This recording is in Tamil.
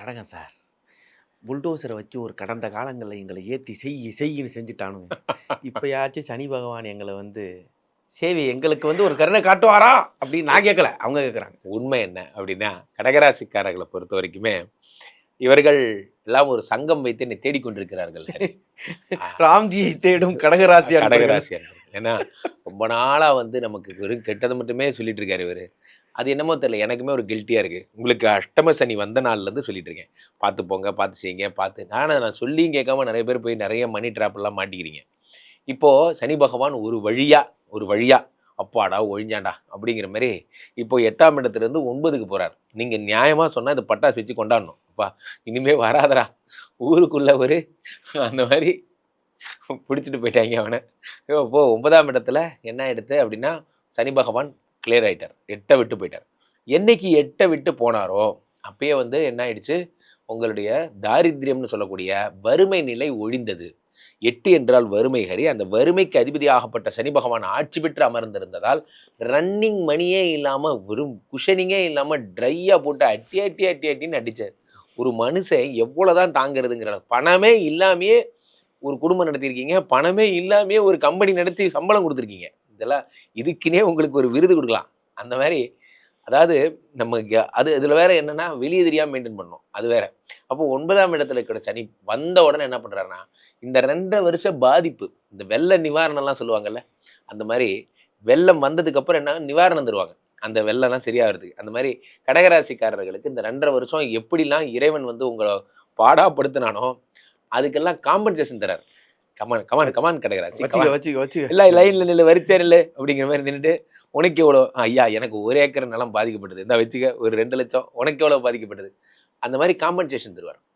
கடகம் சார். புல்டோசர வச்சு ஒரு கடந்த காலங்கள்ல எங்கள ஏத்தி செய்யின்னு செஞ்சுட்டானுங்க. இப்பயாச்சும் சனி பகவான் எங்கள வந்து எங்களுக்கு வந்து ஒரு கருணை காட்டுவாரா? அப்படின்னு நான் கேட்கல. அவங்க கேட்குறாங்க. உண்மை என்ன அப்படின்னா, கடகராசிக்காரர்களை பொறுத்த வரைக்குமே, இவர்கள் எல்லாம் ஒரு சங்கம் வைத்து என்னை தேடிக்கொண்டிருக்கிறார்கள். ராம்ஜியை தேடும் கடகராசி கடகராசி அன்பர்கள். ஏன்னா ரொம்ப நாளா வந்து நமக்கு வெறும் கெட்டது மட்டுமே சொல்லிட்டு இருக்காரு இவரு. அது என்னமோ தெரியல, எனக்குமே ஒரு கில்ட்டியா இருக்கு. உங்களுக்கு அஷ்டம சனி வந்த நாள்ல இருந்து சொல்லிட்டு இருக்கேன். பார்த்து போங்க, பார்த்து செய்யுங்க, பார்த்து நான் சொல்லியும் கேட்காம நிறைய பேர் போய் நிறைய மணி ட்ராப் எல்லாம் மாட்டிக்கிறீங்க. இப்போ சனி பகவான் ஒரு வழியா அப்பாடா ஒழிஞ்சாண்டா அப்படிங்கிற மாதிரி இப்போ 8ஆம் இடத்துல இருந்து 9க்கு போறாரு. நீங்க நியாயமா சொன்னா இந்த பட்டாசு வச்சு கொண்டாடணும். அப்பா இனிமே வராதரா ஊருக்குள்ள ஒரு அந்த மாதிரி பிடிச்சிட்டு போயிட்டாங்க அவனை. இப்போ 9ஆம் இடத்துல என்ன ஆயிடுது அப்படின்னா, சனி பகவான் கிளியர் ஆயிட்டார். 8 விட்டு போயிட்டார். என்னைக்கு 8 விட்டு போனாரோ அப்பயே வந்து என்ன ஆயிடுச்சு, உங்களுடைய தாரித்ரியம்னு சொல்லக்கூடிய வறுமை நிலை ஒழிந்தது. 8 என்றால் வறுமை ஹரி. அந்த வறுமைக்கு அதிபதியாகப்பட்ட சனி பகவான் ஆட்சி பெற்று அமர்ந்திருந்ததால் ரன்னிங் மணியே இல்லாம வெறும் குஷனிங்கே இல்லாம ட்ரையா போட்டு அட்டின்னு அடிச்சார். ஒரு மனுஷன் எவ்வளவுதான் தாங்கிறதுங்கிற பணமே இல்லாமையே ஒரு குடும்பம் நடத்தியிருக்கீங்க, பணமே இல்லாமையே ஒரு கம்பெனி நடத்தி சம்பளம் கொடுத்துருக்கீங்க. இதெல்லாம் இதுக்குன்னே உங்களுக்கு ஒரு விருது கொடுக்கலாம். அந்த மாதிரி அதாவது நம்ம அது இதுல வேற என்னன்னா வெளியே தெரியாம மெயின்டைன் பண்ணணும், அது வேற. அப்போ 9ஆம் இடத்துல இருக்கிற சனி வந்த உடனே என்ன பண்றாருன்னா, இந்த 2 வருஷ பாதிப்பு, இந்த வெள்ள நிவாரணம் எல்லாம் சொல்லுவாங்கல்ல, அந்த மாதிரி வெள்ளம் வந்ததுக்கு அப்புறம் என்ன நிவாரணம் தருவாங்க அந்த வெள்ளம்லாம் சரியாகிறதுக்கு. அந்த மாதிரி கடகராசிக்காரர்களுக்கு இந்த 2.5 வருஷம் எப்படிலாம் இறைவன் வந்து உங்களை பாடாப்படுத்தினானோ அதுக்கெல்லாம் காம்பன்சேஷன் தராரு. கமான் கமான் கமான் கடகராசி இல்ல லைன்ல நில்லு, வரிச்சே நில்லு அப்படிங்கிற மாதிரி நின்றுட்டு, உனக்கு எவ்வளோ ஐயா எனக்கு 1 ஏக்கர் நிலம் பாதிக்கப்பட்டது, இந்த வச்சுக்க ஒரு 2 லட்சம், உனக்கு எவ்வளவு பாதிக்கப்பட்டது, அந்த மாதிரி காம்பன்சேஷன் தருவார்.